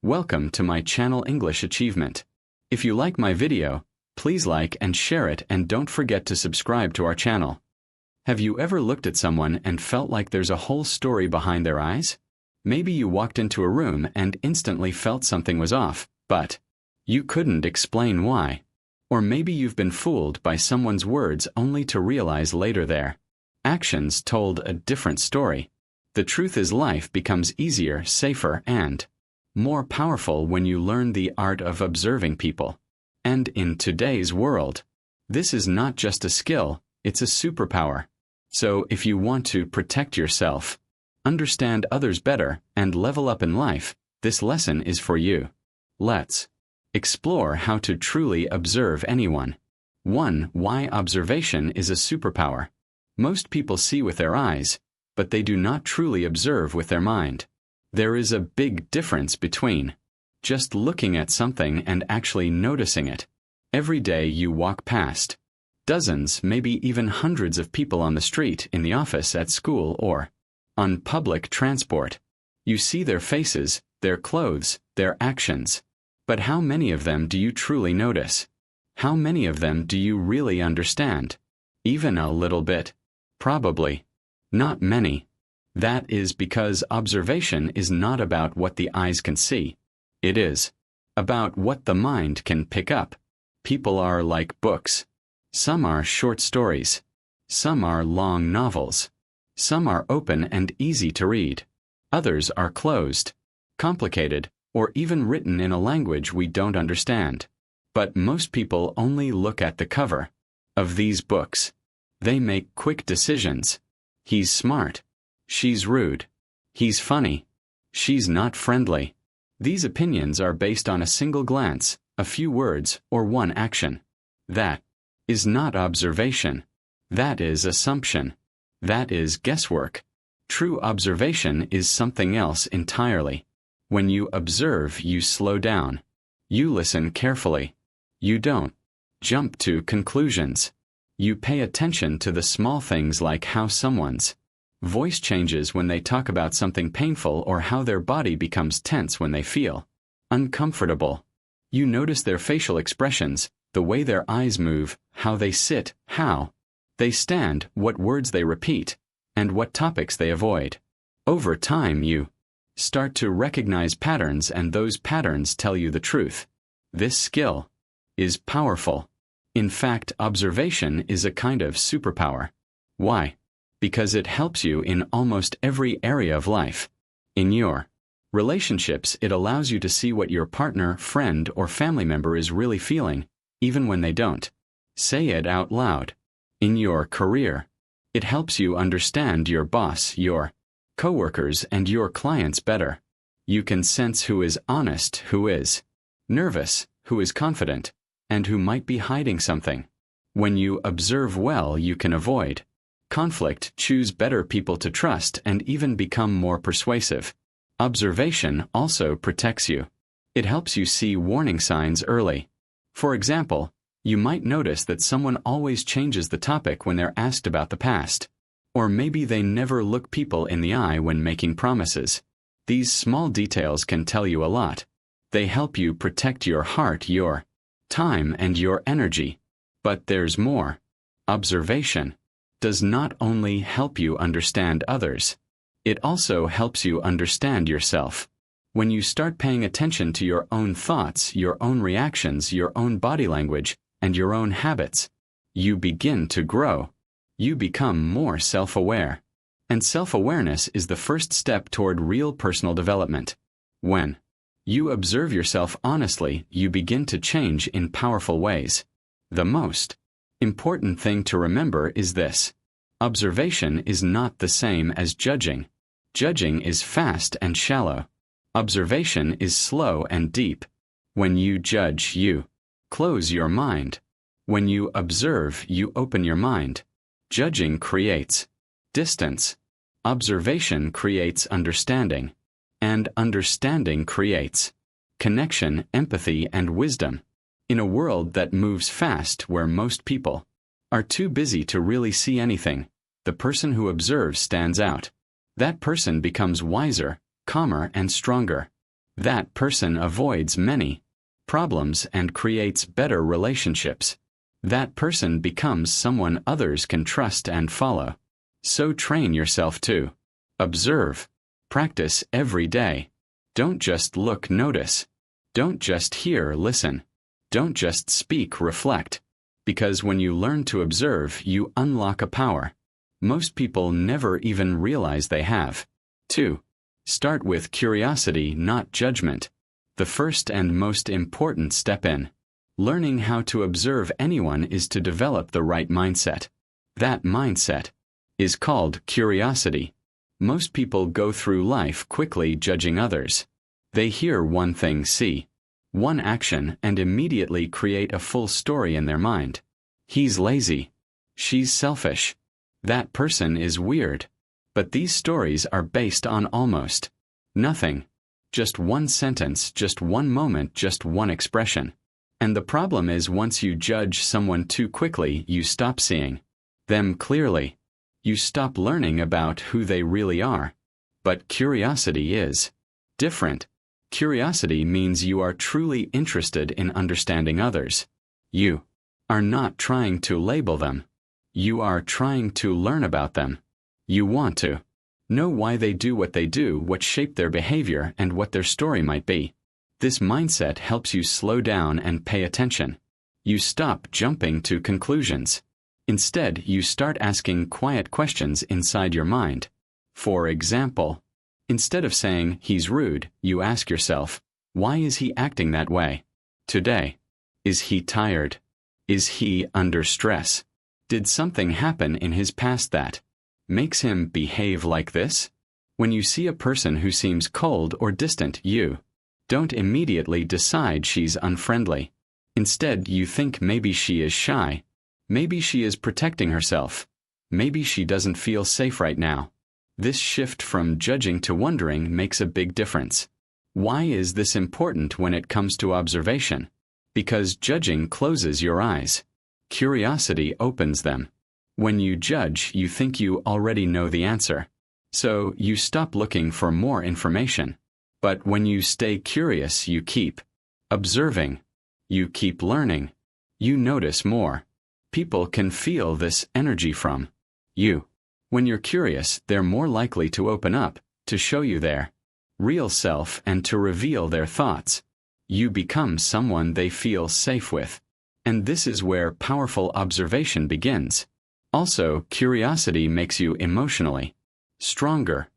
Welcome to my channel English Achievement. If you like my video, please like and share it, and don't forget to subscribe to our channel. Have you ever looked at someone and felt like there's a whole story behind their eyes? Maybe you walked into a room and instantly felt something was off, but you couldn't explain why. Or maybe you've been fooled by someone's words only to realize later their actions told a different story. The truth is, life becomes easier, safer, and more powerful when you learn the art of observing people. And in today's world, this is not just a skill, it's a superpower. So if you want to protect yourself, understand others better, and level up in life, this lesson is for you. Let's explore how to truly observe anyone. 1. Why observation is a superpower. Most people see with their eyes, but they do not truly observe with their mind. There is a big difference between just looking at something and actually noticing it. Every day you walk past dozens, maybe even hundreds of people on the street, in the office, at school, or on public transport. You see their faces, their clothes, their actions. But how many of them do you truly notice? How many of them do you really understand? Even a little bit? Probably not many. That is because observation is not about what the eyes can see. It is about what the mind can pick up. People are like books. Some are short stories. Some are long novels. Some are open and easy to read. Others are closed, complicated, or even written in a language we don't understand. But most people only look at the cover of these books. They make quick decisions. He's smart. She's rude. He's funny. She's not friendly. These opinions are based on a single glance, a few words, or one action. That is not observation. That is assumption. That is guesswork. True observation is something else entirely. When you observe, you slow down. You listen carefully. You don't jump to conclusions. You pay attention to the small things, like how someone's voice changes when they talk about something painful, or how their body becomes tense when they feel uncomfortable. You notice their facial expressions, the way their eyes move, how they sit, how they stand, what words they repeat, and what topics they avoid. Over time you start to recognize patterns, and those patterns tell you the truth. This skill is powerful. In fact, observation is a kind of superpower. Why? Because it helps you in almost every area of life. In your relationships, it allows you to see what your partner, friend, or family member is really feeling, even when they don't say it out loud. In your career, it helps you understand your boss, your coworkers, and your clients better. You can sense who is honest, who is nervous, who is confident, and who might be hiding something. When you observe well, you can avoid conflict, choose better people to trust, and even become more persuasive. Observation also protects you. It helps you see warning signs early. For example, you might notice that someone always changes the topic when they're asked about the past. Or maybe they never look people in the eye when making promises. These small details can tell you a lot. They help you protect your heart, your time, and your energy. But there's more. Observation does not only help you understand others, it also helps you understand yourself. When you start paying attention to your own thoughts, your own reactions, your own body language, and your own habits, you begin to grow. You become more self-aware. And self-awareness is the first step toward real personal development. When you observe yourself honestly, you begin to change in powerful ways. The most important thing to remember is this: observation is not the same as judging. Judging is fast and shallow. Observation is slow and deep. When you judge, you close your mind. When you observe, you open your mind. Judging creates distance. Observation creates understanding. And understanding creates connection, empathy, and wisdom. In a world that moves fast, where most people are too busy to really see anything, the person who observes stands out. That person becomes wiser, calmer, and stronger. That person avoids many problems and creates better relationships. That person becomes someone others can trust and follow. So train yourself to observe. Practice every day. Don't just look, notice. Don't just hear, listen. Don't just speak, reflect. Because when you learn to observe, you unlock a power most people never even realize they have. 2. Start with curiosity, not judgment. The first and most important step in learning how to observe anyone is to develop the right mindset. That mindset is called curiosity. Most people go through life quickly judging others. They hear one thing, see one action, and immediately create a full story in their mind. He's lazy. She's selfish. That person is weird. But these stories are based on almost nothing. Just one sentence, just one moment, just one expression. And the problem is, once you judge someone too quickly, you stop seeing them clearly. You stop learning about who they really are. But curiosity is different. Curiosity means you are truly interested in understanding others. You are not trying to label them. You are trying to learn about them. You want to know why they do, what shaped their behavior, and what their story might be. This mindset helps you slow down and pay attention. You stop jumping to conclusions. Instead, you start asking quiet questions inside your mind. For example, instead of saying, "He's rude," you ask yourself, "Why is he acting that way today? Is he tired? Is he under stress? Did something happen in his past that makes him behave like this?" When you see a person who seems cold or distant, you don't immediately decide she's unfriendly. Instead, you think maybe she is shy. Maybe she is protecting herself. Maybe she doesn't feel safe right now. This shift from judging to wondering makes a big difference. Why is this important when it comes to observation? Because judging closes your eyes. Curiosity opens them. When you judge, you think you already know the answer. So you stop looking for more information. But when you stay curious, you keep observing. You keep learning. You notice more. People can feel this energy from you. When you're curious, they're more likely to open up, to show you their real self, and to reveal their thoughts. You become someone they feel safe with. And this is where powerful observation begins. Also, curiosity makes you emotionally stronger.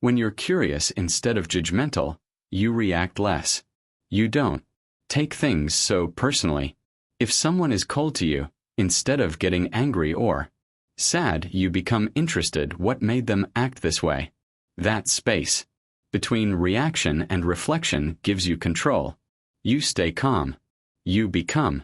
When you're curious instead of judgmental, you react less. You don't take things so personally. If someone is cold to you, instead of getting angry or sad, you become interested. What made them act this way? That space between reaction and reflection gives you control. You stay calm. You become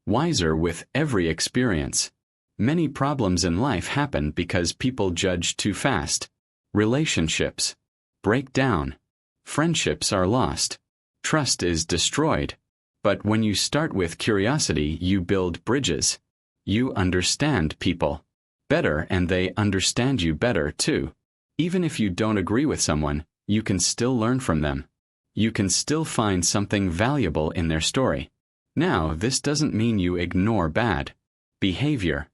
wiser with every experience. Many problems in life happen because people judge too fast. Relationships break down. Friendships are lost. Trust is destroyed. But when you start with curiosity, you build bridges. You understand people better, and they understand you better too. Even if you don't agree with someone, you can still learn from them. You can still find something valuable in their story. Now, this doesn't mean you ignore bad behavior.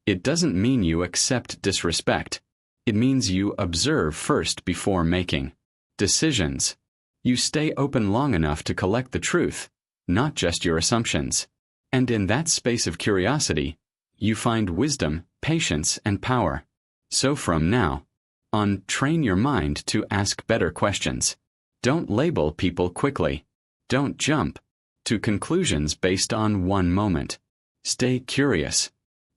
It doesn't mean you accept disrespect. It means you observe first before making decisions. You stay open long enough to collect the truth, not just your assumptions. And in that space of curiosity, you find wisdom, patience, and power. So from now on, train your mind to ask better questions. Don't label people quickly. Don't jump to conclusions based on one moment. Stay curious.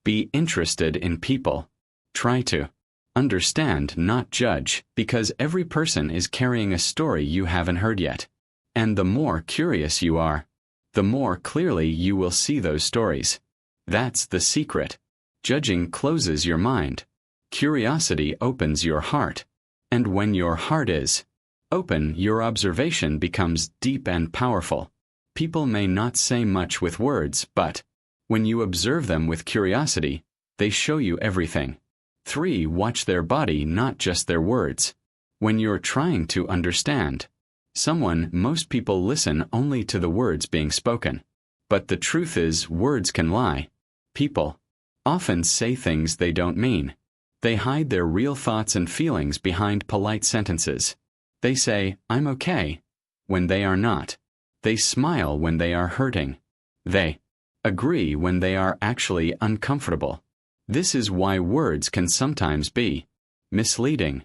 Be interested in people. Try to understand, not judge, because every person is carrying a story you haven't heard yet. And the more curious you are, the more clearly you will see those stories. That's the secret. Judging closes your mind. Curiosity opens your heart. And when your heart is open, your observation becomes deep and powerful. People may not say much with words, but when you observe them with curiosity, they show you everything. 3. Watch their body, not just their words. When you're trying to understand Most people listen only to the words being spoken. But the truth is, words can lie. People often say things they don't mean. They hide their real thoughts and feelings behind polite sentences. They say, "I'm okay," when they are not. They smile when they are hurting. They agree when they are actually uncomfortable. This is why words can sometimes be misleading.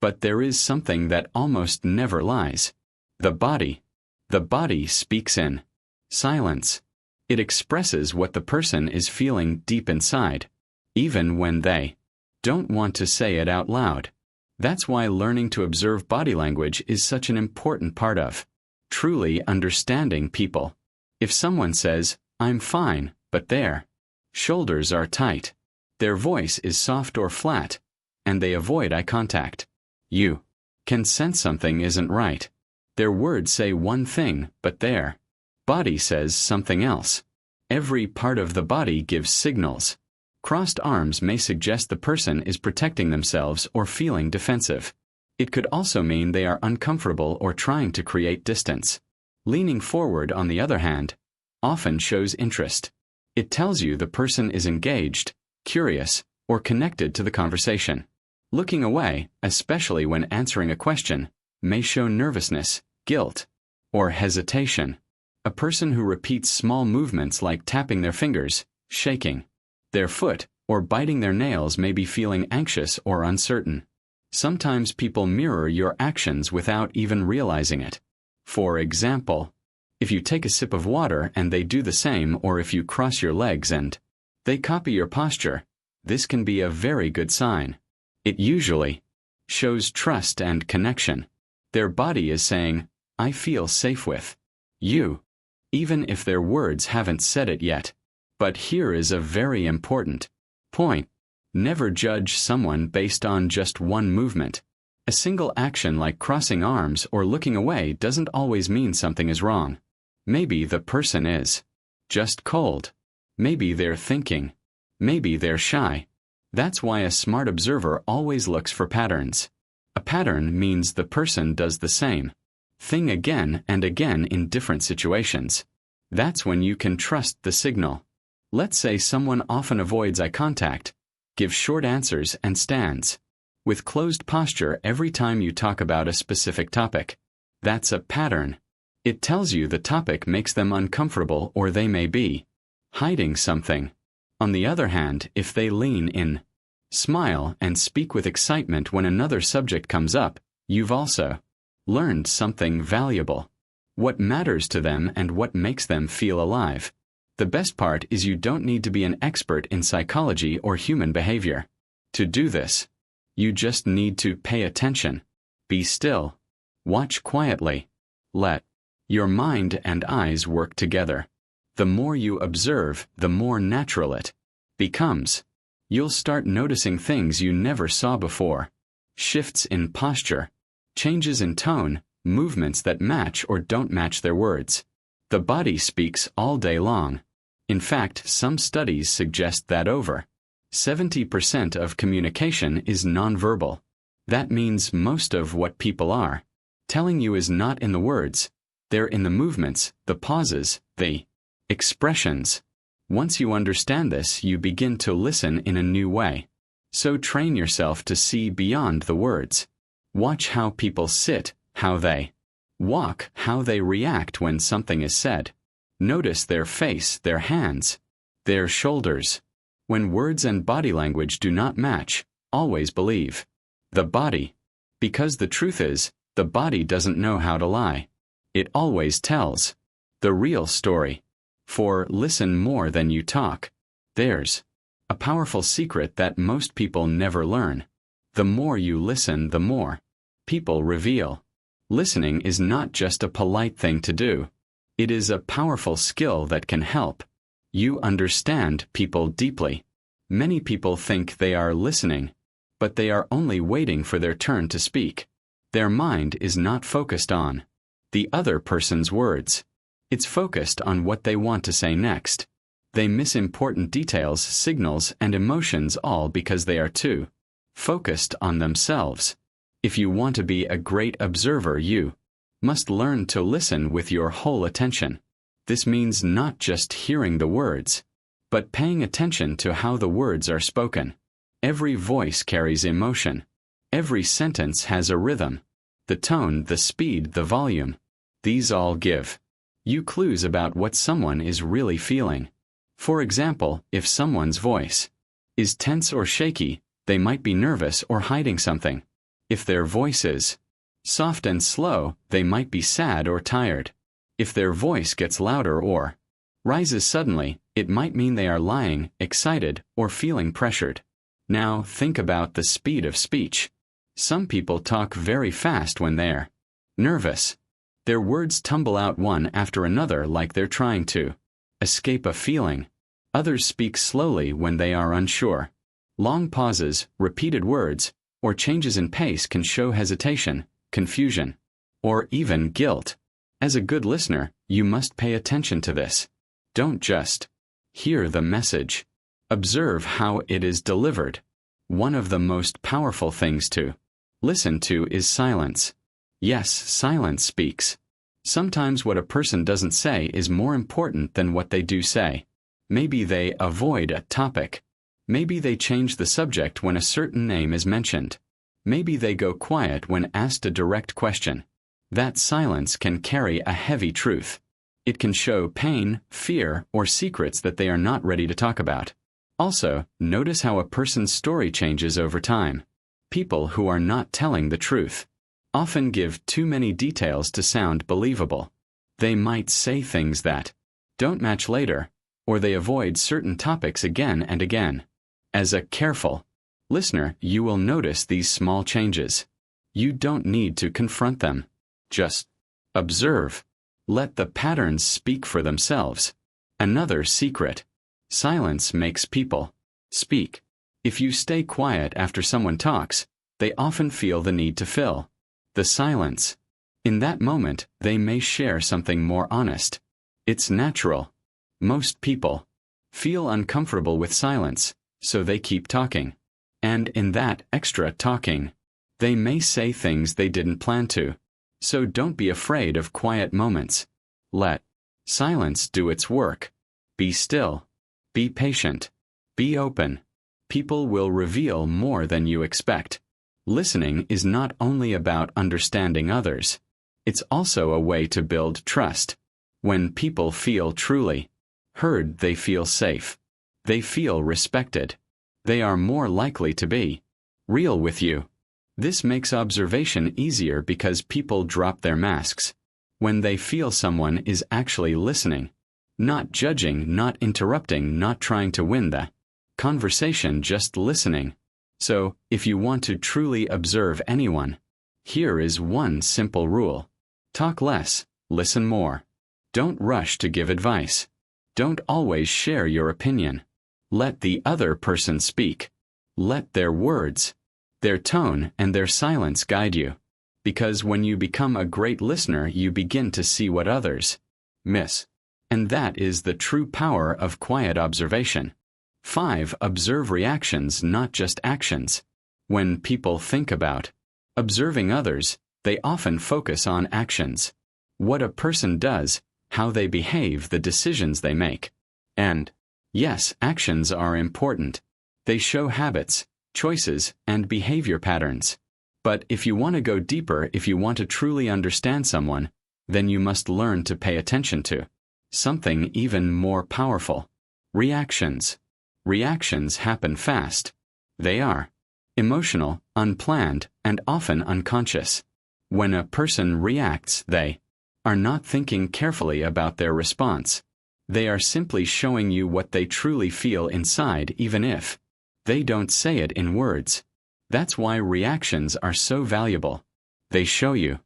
But there is something that almost never lies. The body. The body speaks in silence. It expresses what the person is feeling deep inside, even when they don't want to say it out loud. That's why learning to observe body language is such an important part of truly understanding people. If someone says, "I'm fine," but their shoulders are tight, their voice is soft or flat, and they avoid eye contact, you can sense something isn't right. Their words say one thing, but their body says something else. Every part of the body gives signals. Crossed arms may suggest the person is protecting themselves or feeling defensive. It could also mean they are uncomfortable or trying to create distance. Leaning forward, on the other hand, often shows interest. It tells you the person is engaged, curious, or connected to the conversation. Looking away, especially when answering a question, may show nervousness, guilt, or hesitation. A person who repeats small movements like tapping their fingers, shaking their foot, or biting their nails may be feeling anxious or uncertain. Sometimes people mirror your actions without even realizing it. For example, if you take a sip of water and they do the same, or if you cross your legs and they copy your posture, this can be a very good sign. It usually shows trust and connection. Their body is saying, "I feel safe with you," even if their words haven't said it yet. But here is a very important point. Never judge someone based on just one movement. A single action like crossing arms or looking away doesn't always mean something is wrong. Maybe the person is just cold. Maybe they're thinking. Maybe they're shy. That's why a smart observer always looks for patterns. A pattern means the person does the same thing again and again in different situations. That's when you can trust the signal. Let's say someone often avoids eye contact, gives short answers, and stands with closed posture every time you talk about a specific topic. That's a pattern. It tells you the topic makes them uncomfortable or they may be hiding something. On the other hand, if they lean in, smile, and speak with excitement when another subject comes up, you've also learned something valuable. What matters to them and what makes them feel alive. The best part is you don't need to be an expert in psychology or human behavior to do this. You just need to pay attention, be still, watch quietly, let your mind and eyes work together. The more you observe, the more natural it becomes. You'll start noticing things you never saw before. Shifts in posture, changes in tone, movements that match or don't match their words. The body speaks all day long. In fact, some studies suggest that over 70% of communication is nonverbal. That means most of what people are telling you is not in the words. They're in the movements, the pauses, the expressions. Once you understand this, you begin to listen in a new way. So train yourself to see beyond the words. Watch how people sit, how they walk, how they react when something is said. Notice their face, their hands, their shoulders. When words and body language do not match, always believe the body. Because the truth is, the body doesn't know how to lie. It always tells the real story. For listen more than you talk. There's a powerful secret that most people never learn. The more you listen, the more people reveal. Listening is not just a polite thing to do. It is a powerful skill that can help you understand people deeply. Many people think they are listening, but they are only waiting for their turn to speak. Their mind is not focused on the other person's words. It's focused on what they want to say next. They miss important details, signals, and emotions, all because they are too focused on themselves. If you want to be a great observer, you must learn to listen with your whole attention. This means not just hearing the words, but paying attention to how the words are spoken. Every voice carries emotion. Every sentence has a rhythm. The tone, the speed, the volume. These all give you clues about what someone is really feeling. For example, if someone's voice is tense or shaky, they might be nervous or hiding something. If their voice is soft and slow, they might be sad or tired. If their voice gets louder or rises suddenly, it might mean they are lying, excited, or feeling pressured. Now think about the speed of speech. Some people talk very fast when they're nervous. Their words tumble out one after another like they're trying to escape a feeling. Others speak slowly when they are unsure. Long pauses, repeated words, or changes in pace can show hesitation, confusion, or even guilt. As a good listener, you must pay attention to this. Don't just hear the message. Observe how it is delivered. One of the most powerful things to listen to is silence. Yes, silence speaks. Sometimes what a person doesn't say is more important than what they do say. Maybe they avoid a topic. Maybe they change the subject when a certain name is mentioned. Maybe they go quiet when asked a direct question. That silence can carry a heavy truth. It can show pain, fear, or secrets that they are not ready to talk about. Also, notice how a person's story changes over time. People who are not telling the truth often give too many details to sound believable. They might say things that don't match later, or they avoid certain topics again and again. As a careful listener, you will notice these small changes. You don't need to confront them. Just observe. Let the patterns speak for themselves. Another secret: silence makes people speak. If you stay quiet after someone talks, they often feel the need to fill the silence. In that moment, they may share something more honest. It's natural. Most people feel uncomfortable with silence, so they keep talking. And in that extra talking, they may say things they didn't plan to. So don't be afraid of quiet moments. Let silence do its work. Be still. Be patient. Be open. People will reveal more than you expect. Listening is not only about understanding others. It's also a way to build trust. When people feel truly heard, they feel safe. They feel respected. They are more likely to be real with you. This makes observation easier because people drop their masks. When they feel someone is actually listening, not judging, not interrupting, not trying to win the conversation, just listening. So, if you want to truly observe anyone, here is one simple rule. Talk less, listen more. Don't rush to give advice. Don't always share your opinion. Let the other person speak. Let their words, their tone, and their silence guide you. Because when you become a great listener, you begin to see what others miss. And that is the true power of quiet observation. 5. Observe reactions, not just actions. When people think about observing others, they often focus on actions. What a person does, how they behave, the decisions they make. And, yes, actions are important. They show habits, choices, and behavior patterns. But if you want to go deeper, if you want to truly understand someone, then you must learn to pay attention to something even more powerful: reactions. Reactions happen fast. They are emotional, unplanned, and often unconscious. When a person reacts, they are not thinking carefully about their response. They are simply showing you what they truly feel inside, even if they don't say it in words. That's why reactions are so valuable. They show you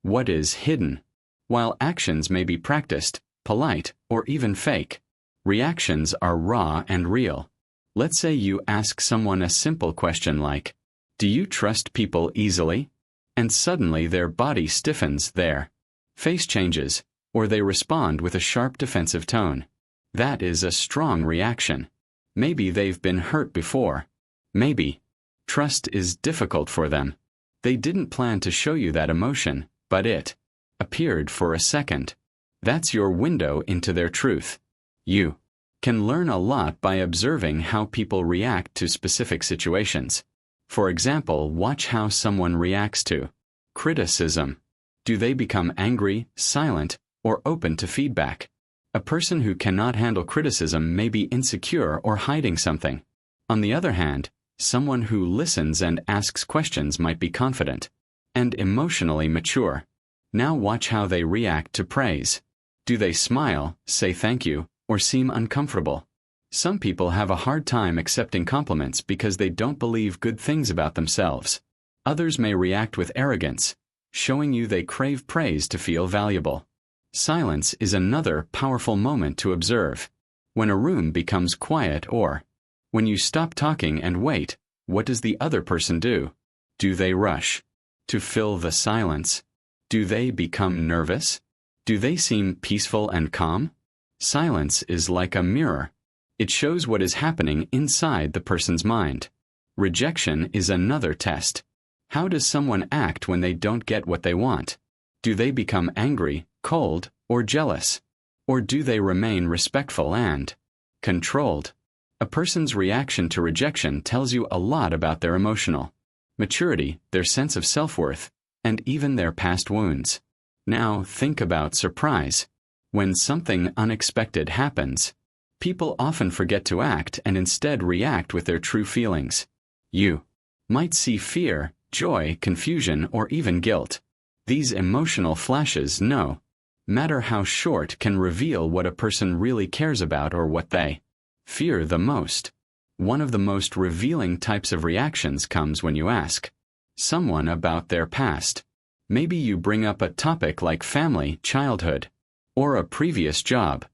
what is hidden. While actions may be practiced, polite, or even fake, reactions are raw and real. Let's say you ask someone a simple question like, "Do you trust people easily?" And suddenly their body stiffens, their face changes, or they respond with a sharp defensive tone. That is a strong reaction. Maybe they've been hurt before. Maybe trust is difficult for them. They didn't plan to show you that emotion, but it appeared for a second. That's your window into their truth. You can learn a lot by observing how people react to specific situations. For example, watch how someone reacts to criticism. Do they become angry, silent, or open to feedback? A person who cannot handle criticism may be insecure or hiding something. On the other hand, someone who listens and asks questions might be confident and emotionally mature. Now watch how they react to praise. Do they smile, say thank you, or seem uncomfortable? Some people have a hard time accepting compliments because they don't believe good things about themselves. Others may react with arrogance, showing you they crave praise to feel valuable. Silence is another powerful moment to observe. When a room becomes quiet or when you stop talking and wait, what does the other person do? Do they rush to fill the silence? Do they become nervous? Do they seem peaceful and calm? Silence is like a mirror. It shows what is happening inside the person's mind. Rejection is another test. How does someone act when they don't get what they want? Do they become angry, cold, or jealous? Or do they remain respectful and controlled? A person's reaction to rejection tells you a lot about their emotional maturity, their sense of self-worth, and even their past wounds. Now think about surprise. When something unexpected happens, people often forget to act and instead react with their true feelings. You might see fear, joy, confusion, or even guilt. These emotional flashes, no matter how short, can reveal what a person really cares about or what they fear the most. One of the most revealing types of reactions comes when you ask someone about their past. Maybe you bring up a topic like family, childhood, or a previous job.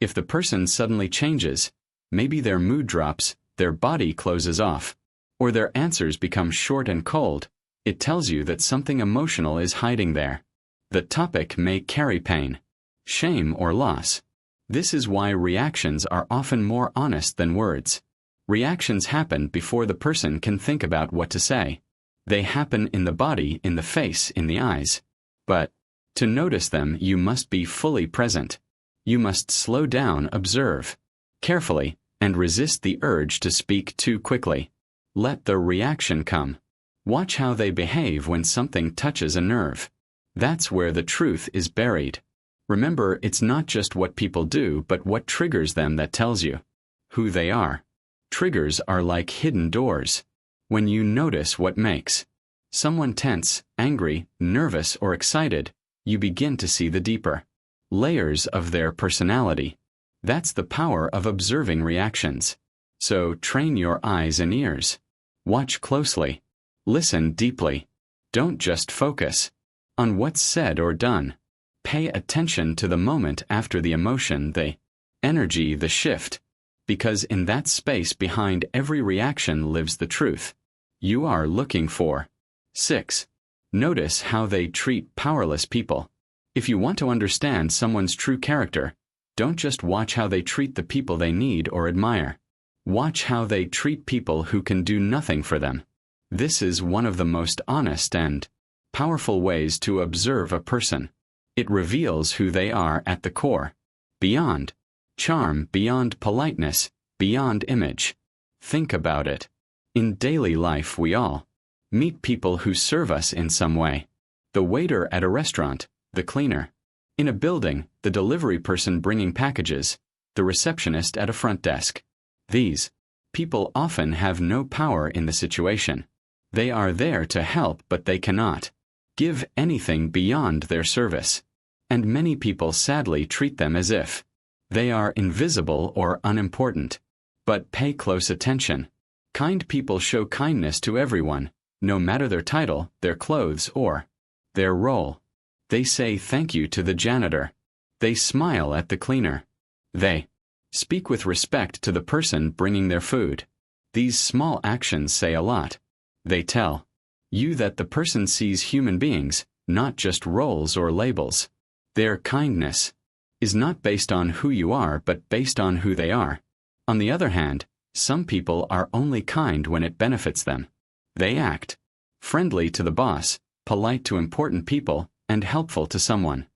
If the person suddenly changes, maybe their mood drops, their body closes off, or their answers become short and cold, it tells you that something emotional is hiding there. The topic may carry pain, shame, or loss. This is why reactions are often more honest than words. Reactions happen before the person can think about what to say. They happen in the body, in the face, in the eyes. But to notice them, you must be fully present. You must slow down, observe carefully, and resist the urge to speak too quickly. Let the reaction come. Watch how they behave when something touches a nerve. That's where the truth is buried. Remember, it's not just what people do, but what triggers them that tells you who they are. Triggers are like hidden doors. When you notice what makes someone tense, angry, nervous, or excited, you begin to see the deeper layers of their personality. That's the power of observing reactions. So train your eyes and ears. Watch closely. Listen deeply. Don't just focus on what's said or done. Pay attention to the moment after the emotion, the energy, the shift. Because in that space behind every reaction lives the truth you are looking for. 6. Notice how they treat powerless people. If you want to understand someone's true character, don't just watch how they treat the people they need or admire. Watch how they treat people who can do nothing for them. This is one of the most honest and powerful ways to observe a person. It reveals who they are at the core. Beyond charm, beyond politeness, beyond image. Think about it. In daily life we all meet people who serve us in some way. The waiter at a restaurant, the cleaner in a building, the delivery person bringing packages, the receptionist at a front desk. These people often have no power in the situation. They are there to help, but they cannot give anything beyond their service. And many people sadly treat them as if they are invisible or unimportant. But pay close attention. Kind people show kindness to everyone, no matter their title, their clothes, or their role. They say thank you to the janitor. They smile at the cleaner. They speak with respect to the person bringing their food. These small actions say a lot. They tell you that the person sees human beings, not just roles or labels. Their kindness is not based on who you are, but based on who they are. On the other hand, some people are only kind when it benefits them. They act friendly to the boss, polite to important people, and helpful to someone,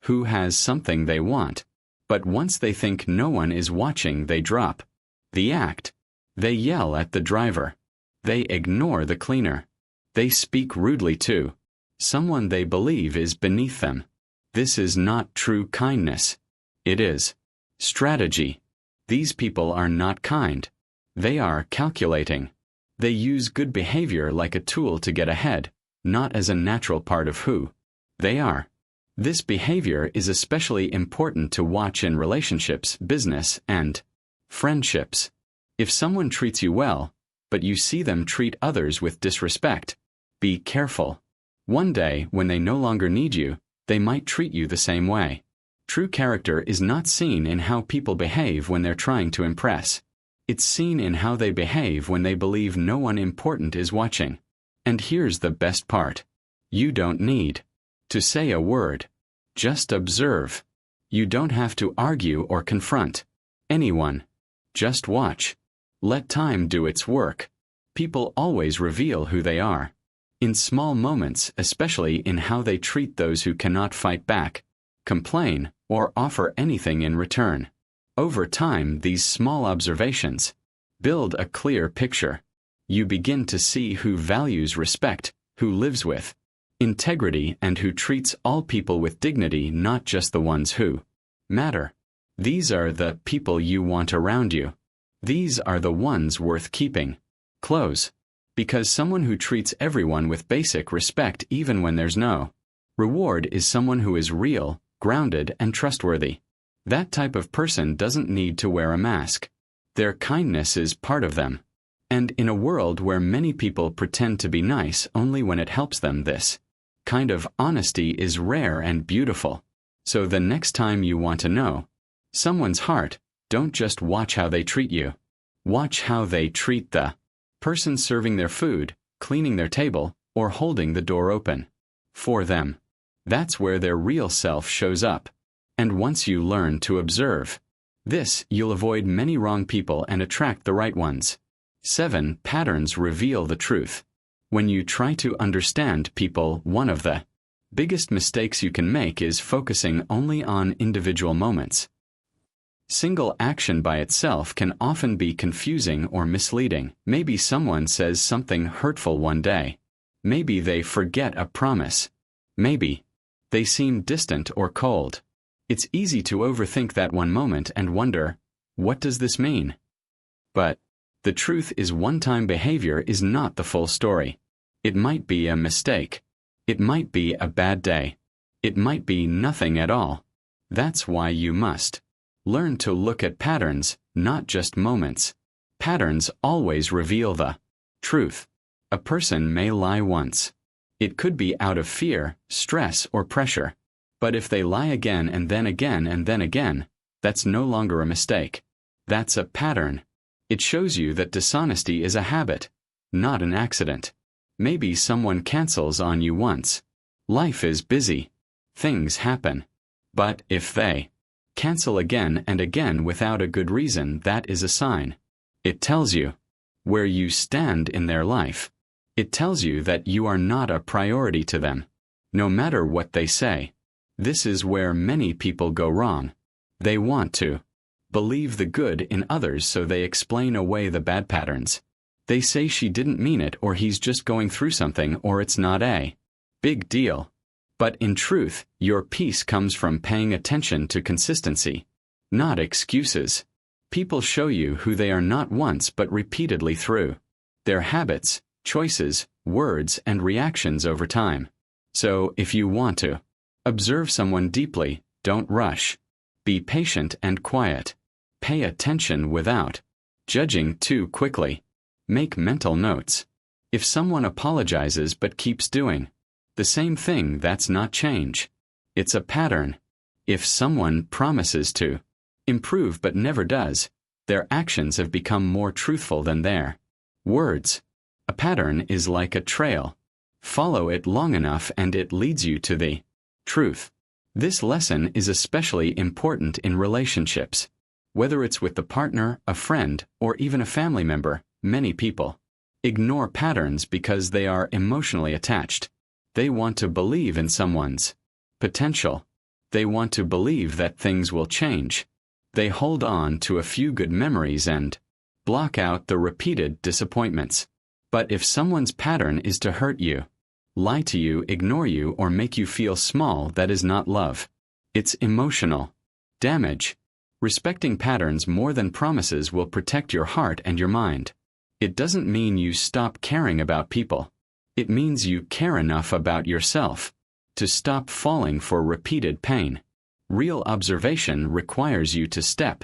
who has something they want, but once they think no one is watching, they drop the act. They yell at the driver. They ignore the cleaner. They speak rudely to someone they believe is beneath them. This is not true kindness. It is strategy. These people are not kind. They are calculating. They use good behavior like a tool to get ahead, not as a natural part of who they are. This behavior is especially important to watch in relationships, business, and friendships. If someone treats you well, but you see them treat others with disrespect, be careful. One day, when they no longer need you, they might treat you the same way. True character is not seen in how people behave when they're trying to impress. It's seen in how they behave when they believe no one important is watching. And here's the best part. You don't need to say a word. Just observe. You don't have to argue or confront anyone. Just watch. Let time do its work. People always reveal who they are. In small moments, especially in how they treat those who cannot fight back, complain, or offer anything in return. Over time, these small observations build a clear picture. You begin to see who values respect, who lives with integrity, and who treats all people with dignity, not just the ones who matter. These are the people you want around you. These are the ones worth keeping close. Because someone who treats everyone with basic respect even when there's no reward is someone who is real, grounded, and trustworthy. That type of person doesn't need to wear a mask. Their kindness is part of them. And in a world where many people pretend to be nice only when it helps them, this kind of honesty is rare and beautiful. So the next time you want to know someone's heart, don't just watch how they treat you. Watch how they treat the person serving their food, cleaning their table, or holding the door open for them. That's where their real self shows up. And once you learn to observe this, you'll avoid many wrong people and attract the right ones. 7 Patterns reveal the truth. When you try to understand people, one of the biggest mistakes you can make is focusing only on individual moments. Single action by itself can often be confusing or misleading. Maybe someone says something hurtful one day. Maybe they forget a promise. Maybe they seem distant or cold. It's easy to overthink that one moment and wonder, what does this mean? But the truth is, one-time behavior is not the full story. It might be a mistake. It might be a bad day. It might be nothing at all. That's why you must learn to look at patterns, not just moments. Patterns always reveal the truth. A person may lie once. It could be out of fear, stress, or pressure. But if they lie again and then again and then again, that's no longer a mistake. That's a pattern. It shows you that dishonesty is a habit, not an accident. Maybe someone cancels on you once. Life is busy. Things happen. But if they cancel again and again without a good reason, that is a sign. It tells you where you stand in their life. It tells you that you are not a priority to them, no matter what they say. This is where many people go wrong. They want to believe the good in others, so they explain away the bad patterns. They say she didn't mean it, or he's just going through something, or it's not a big deal. But in truth, your peace comes from paying attention to consistency, not excuses. People show you who they are not once but repeatedly through their habits, choices, words, and reactions over time. So, if you want to observe someone deeply, don't rush. Be patient and quiet. Pay attention without judging too quickly. Make mental notes. If someone apologizes but keeps doing the same thing, that's not change. It's a pattern. If someone promises to improve but never does, their actions have become more truthful than their words. A pattern is like a trail. Follow it long enough and it leads you to the truth. This lesson is especially important in relationships. Whether it's with the partner, a friend, or even a family member, many people ignore patterns because they are emotionally attached. They want to believe in someone's Potential. They want to believe that things will change. They hold on to a few good memories and block out the repeated disappointments. But if someone's pattern is to hurt you, lie to you, ignore you, or make you feel small, that is not love. It's emotional damage. Respecting patterns more than promises will protect your heart and your mind. It doesn't mean you stop caring about people. It means you care enough about yourself to stop falling for repeated pain. Real observation requires you to step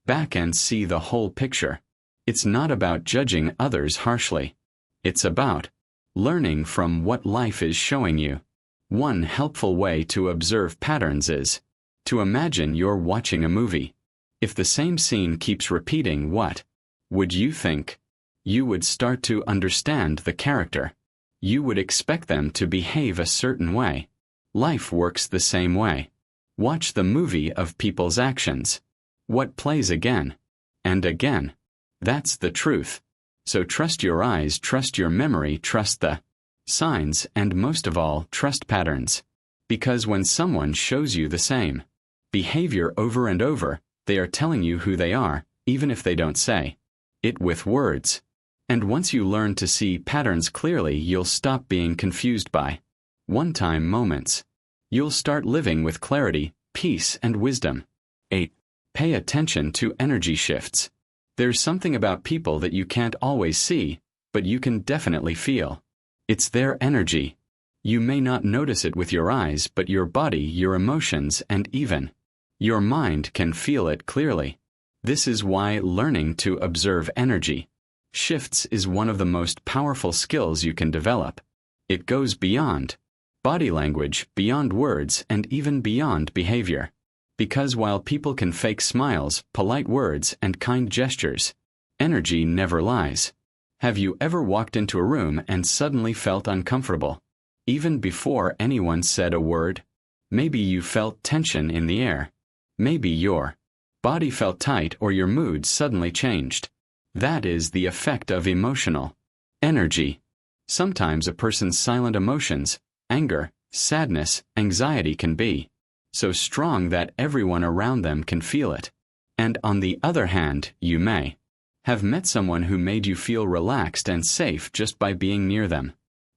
back and see the whole picture. It's not about judging others harshly. It's about learning from what life is showing you. One helpful way to observe patterns is to imagine you're watching a movie. If the same scene keeps repeating, what would you think? You would start to understand the character. You would expect them to behave a certain way. Life works the same way. Watch the movie of people's actions. What plays again and again? That's the truth. So trust your eyes, trust your memory, trust the signs, and most of all, trust patterns. Because when someone shows you the same behavior over and over, they are telling you who they are, even if they don't say it with words. And once you learn to see patterns clearly, you'll stop being confused by one-time moments. You'll start living with clarity, peace, and wisdom. 8. Pay attention to energy shifts. There's something about people that you can't always see, but you can definitely feel. It's their energy. You may not notice it with your eyes, but your body, your emotions, and even your mind can feel it clearly. This is why learning to observe energy shifts is one of the most powerful skills you can develop. It goes beyond body language, beyond words, and even beyond behavior. Because while people can fake smiles, polite words, and kind gestures, energy never lies. Have you ever walked into a room and suddenly felt uncomfortable, even before anyone said a word? Maybe you felt tension in the air. Maybe your body felt tight or your mood suddenly changed. That is the effect of emotional energy. Sometimes a person's silent emotions, anger, sadness, anxiety can be so strong that everyone around them can feel it. And on the other hand, you may have met someone who made you feel relaxed and safe just by being near them.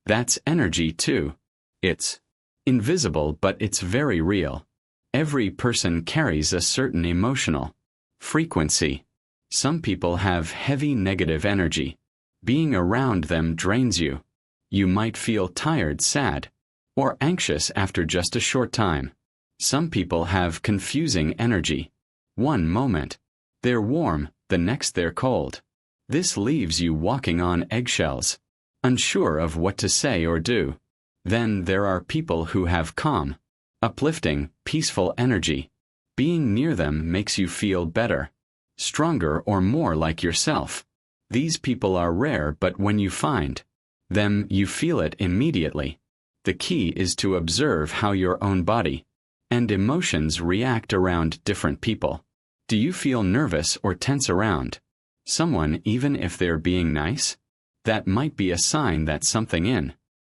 That's energy too. It's invisible, but it's very real. Every person carries a certain emotional frequency. Some people have heavy negative energy. Being around them drains you. You might feel tired, sad, or anxious after just a short time. Some people have confusing energy. One moment, they're warm, the next they're cold. This leaves you walking on eggshells, unsure of what to say or do. Then there are people who have calm, uplifting, peaceful energy. Being near them makes you feel better, stronger, or more like yourself. These people are rare, but when you find them, you feel it immediately. The key is to observe how your own body and emotions react around different people. Do you feel nervous or tense around someone even if they're being nice? That might be a sign that something in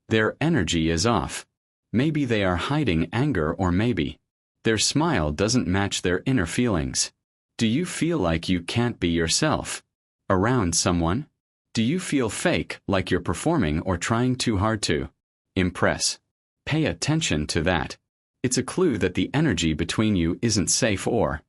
their energy is off. Maybe they are hiding anger, or maybe their smile doesn't match their inner feelings. Do you feel like you can't be yourself around someone? Do you feel fake, like you're performing or trying too hard to impress? Pay attention to that. It's a clue that the energy between you isn't safe or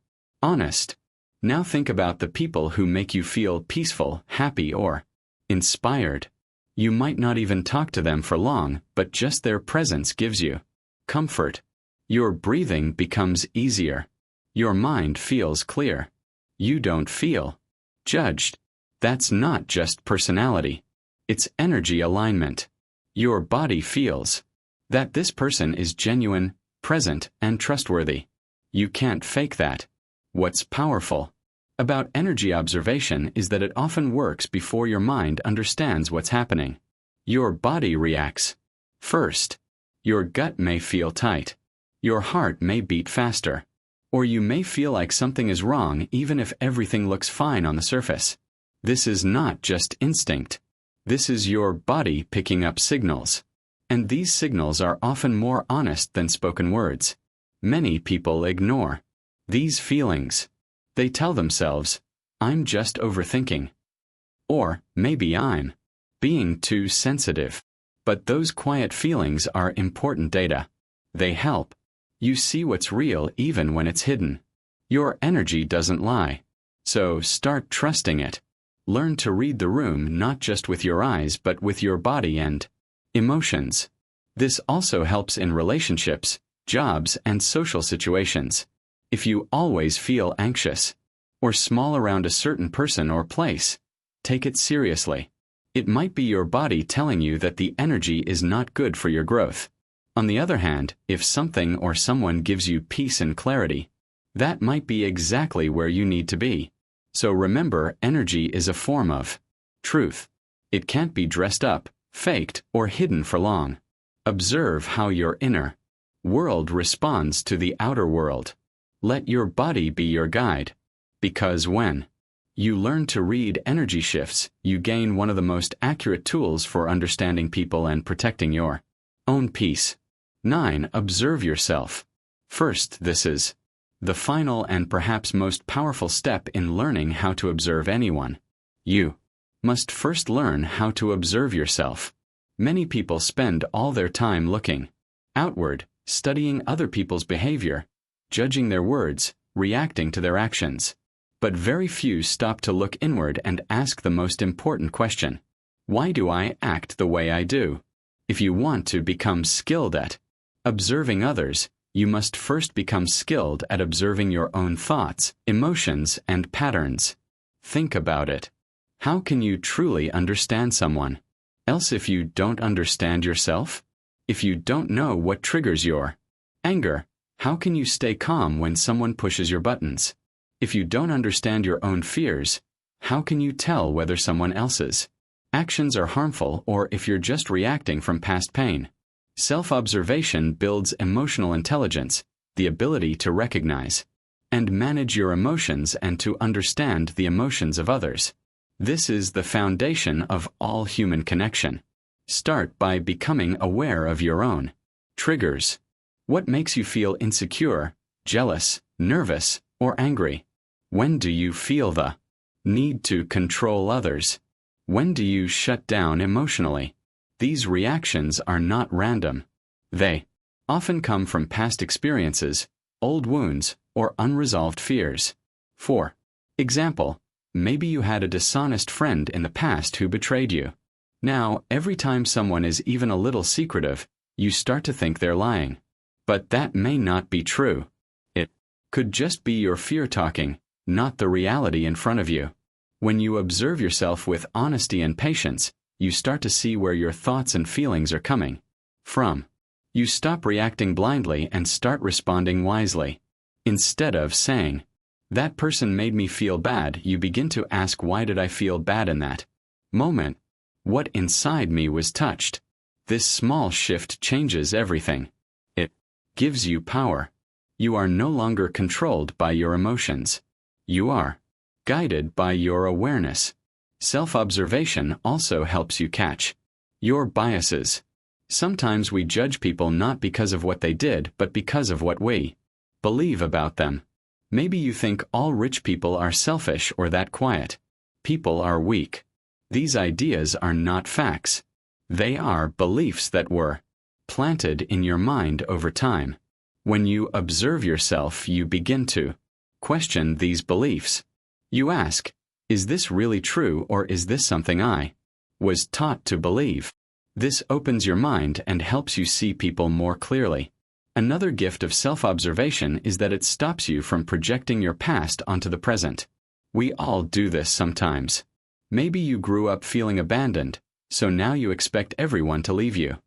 honest. Now think about the people who make you feel peaceful, happy, or inspired. You might not even talk to them for long, but just their presence gives you comfort. Your breathing becomes easier. Your mind feels clear. You don't feel judged. That's not just personality. It's energy alignment. Your body feels that this person is genuine, present, and trustworthy. You can't fake that. What's powerful about energy observation is that it often works before your mind understands what's happening. Your body reacts first. Your gut may feel tight. Your heart may beat faster. Or you may feel like something is wrong even if everything looks fine on the surface. This is not just instinct. This is your body picking up signals. And these signals are often more honest than spoken words. Many people ignore these feelings. They tell themselves, I'm just overthinking. Or maybe I'm being too sensitive. But those quiet feelings are important data. They help you see what's real even when it's hidden. Your energy doesn't lie. So start trusting it. Learn to read the room not just with your eyes but with your body and emotions. This also helps in relationships, jobs, and social situations. If you always feel anxious or small around a certain person or place, take it seriously. It might be your body telling you that the energy is not good for your growth. On the other hand, if something or someone gives you peace and clarity, that might be exactly where you need to be. So remember, energy is a form of truth. It can't be dressed up, faked, or hidden for long. Observe how your inner world responds to the outer world. Let your body be your guide. Because when you learn to read energy shifts, you gain one of the most accurate tools for understanding people and protecting your own peace. 9. Observe yourself. First, this is the final and perhaps most powerful step in learning how to observe anyone. You must first learn how to observe yourself. Many people spend all their time looking outward, studying other people's behavior, judging their words, reacting to their actions. But very few stop to look inward and ask the most important question. Why do I act the way I do? If you want to become skilled at observing others, you must first become skilled at observing your own thoughts, emotions, and patterns. Think about it. How can you truly understand someone else if you don't understand yourself? If you don't know what triggers your anger, how can you stay calm when someone pushes your buttons? If you don't understand your own fears, how can you tell whether someone else's actions are harmful or if you're just reacting from past pain? Self-observation builds emotional intelligence, the ability to recognize and manage your emotions and to understand the emotions of others. This is the foundation of all human connection. Start by becoming aware of your own triggers. What makes you feel insecure, jealous, nervous, or angry? When do you feel the need to control others? When do you shut down emotionally? These reactions are not random. They often come from past experiences, old wounds, or unresolved fears. For example, maybe you had a dishonest friend in the past who betrayed you. Now, every time someone is even a little secretive, you start to think they're lying. But that may not be true. It could just be your fear talking, not the reality in front of you. When you observe yourself with honesty and patience, you start to see where your thoughts and feelings are coming from. You stop reacting blindly and start responding wisely. Instead of saying, "That person made me feel bad," you begin to ask, "Why did I feel bad in that moment? What inside me was touched?" This small shift changes everything. It gives you power. You are no longer controlled by your emotions. You are guided by your awareness. Self-observation also helps you catch your biases. Sometimes we judge people not because of what they did, but because of what we believe about them. Maybe you think all rich people are selfish or that quiet people are weak. These ideas are not facts. They are beliefs that were planted in your mind over time. When you observe yourself, you begin to question these beliefs. You ask, is this really true, or is this something I was taught to believe? This opens your mind and helps you see people more clearly. Another gift of self-observation is that it stops you from projecting your past onto the present. We all do this sometimes. Maybe you grew up feeling abandoned, so now you expect everyone to leave you.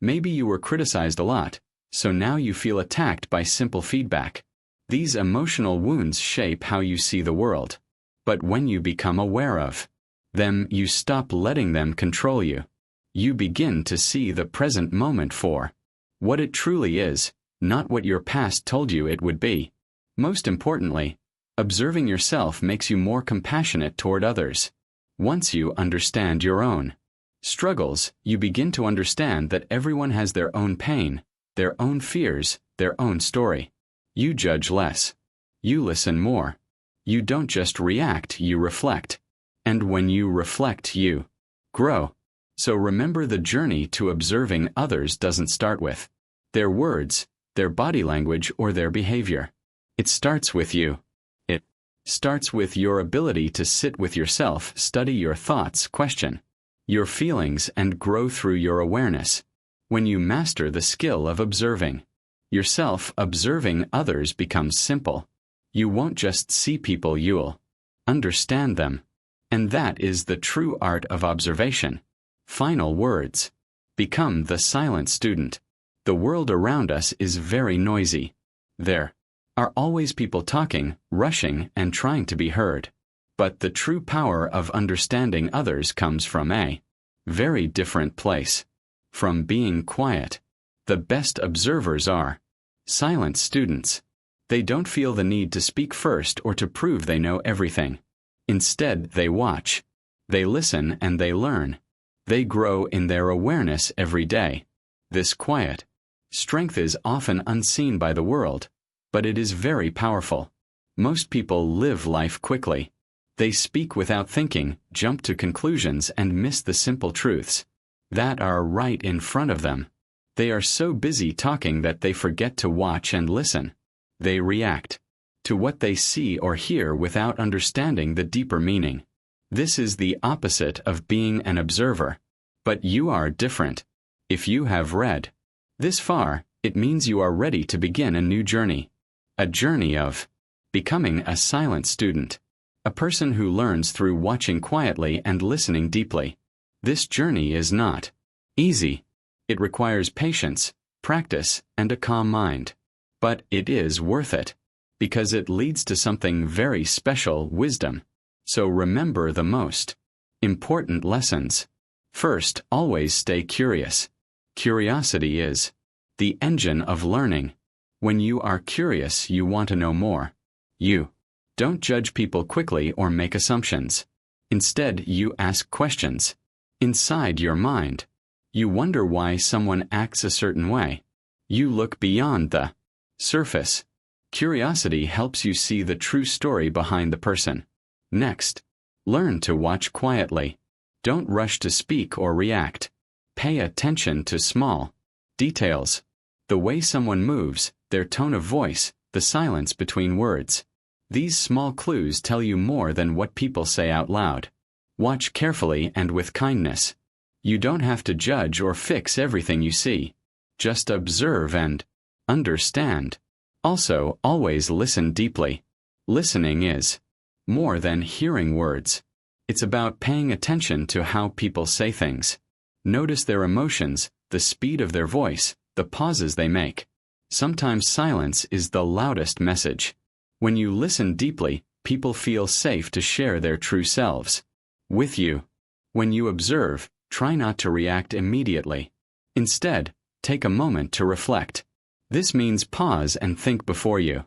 Maybe you were criticized a lot, so now you feel attacked by simple feedback. These emotional wounds shape how you see the world. But when you become aware of them, you stop letting them control you. You begin to see the present moment for what it truly is, not what your past told you it would be. Most importantly, observing yourself makes you more compassionate toward others. Once you understand your own struggles, you begin to understand that everyone has their own pain, their own fears, their own story. You judge less. You listen more. You don't just react, you reflect. And when you reflect, you grow. So remember, the journey to observing others doesn't start with their words, their body language, or their behavior. It starts with you. It starts with your ability to sit with yourself, study your thoughts, question your feelings, and grow through your awareness. When you master the skill of observing yourself, observing others becomes simple. You won't just see people, you'll understand them. And that is the true art of observation. Final words. Become the silent student. The world around us is very noisy. There are always people talking, rushing, and trying to be heard. But the true power of understanding others comes from a very different place. From being quiet. The best observers are silent students. They don't feel the need to speak first or to prove they know everything. Instead, they watch. They listen and they learn. They grow in their awareness every day. This quiet strength is often unseen by the world, but it is very powerful. Most people live life quickly. They speak without thinking, jump to conclusions, and miss the simple truths that are right in front of them. They are so busy talking that they forget to watch and listen. They react to what they see or hear without understanding the deeper meaning. This is the opposite of being an observer. But you are different. If you have read this far, it means you are ready to begin a new journey. A journey of becoming a silent student. A person who learns through watching quietly and listening deeply. This journey is not easy. It requires patience, practice, and a calm mind. But it is worth it. Because it leads to something very special, wisdom. So remember the most important lessons. First, always stay curious. Curiosity is the engine of learning. When you are curious, you want to know more. You don't judge people quickly or make assumptions. Instead, you ask questions. Inside your mind, you wonder why someone acts a certain way. You look beyond the surface. Curiosity helps you see the true story behind the person. Next, learn to watch quietly. Don't rush to speak or react. Pay attention to small details. The way someone moves, their tone of voice, the silence between words. These small clues tell you more than what people say out loud. Watch carefully and with kindness. You don't have to judge or fix everything you see. Just observe and understand. Also, always listen deeply. Listening is more than hearing words. It's about paying attention to how people say things. Notice their emotions, the speed of their voice, the pauses they make. Sometimes silence is the loudest message. When you listen deeply, people feel safe to share their true selves with you. When you observe, try not to react immediately. Instead, take a moment to reflect. This means pause and think before you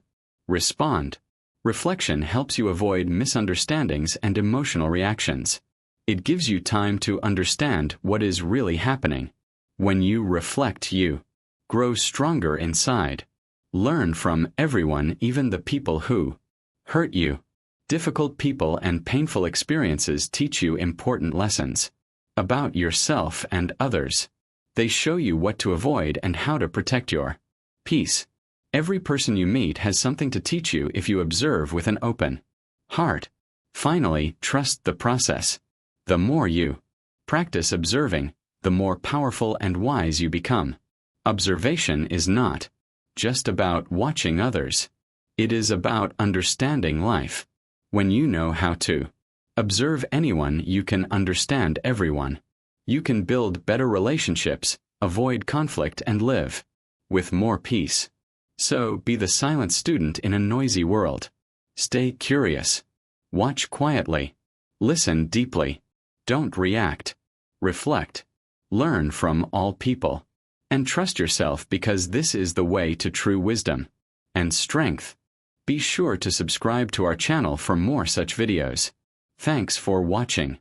respond. Reflection helps you avoid misunderstandings and emotional reactions. It gives you time to understand what is really happening. When you reflect, you grow stronger inside. Learn from everyone, even the people who hurt you. Difficult people and painful experiences teach you important lessons about yourself and others. They show you what to avoid and how to protect your peace. Every person you meet has something to teach you if you observe with an open heart. Finally, trust the process. The more you practice observing, the more powerful and wise you become. Observation is not just about watching others. It is about understanding life. When you know how to observe anyone, you can understand everyone. You can build better relationships, avoid conflict, and live with more peace. So, be the silent student in a noisy world. Stay curious. Watch quietly. Listen deeply. Don't react. Reflect. Learn from all people. And trust yourself, because this is the way to true wisdom and strength. Be sure to subscribe to our channel for more such videos. Thanks for watching.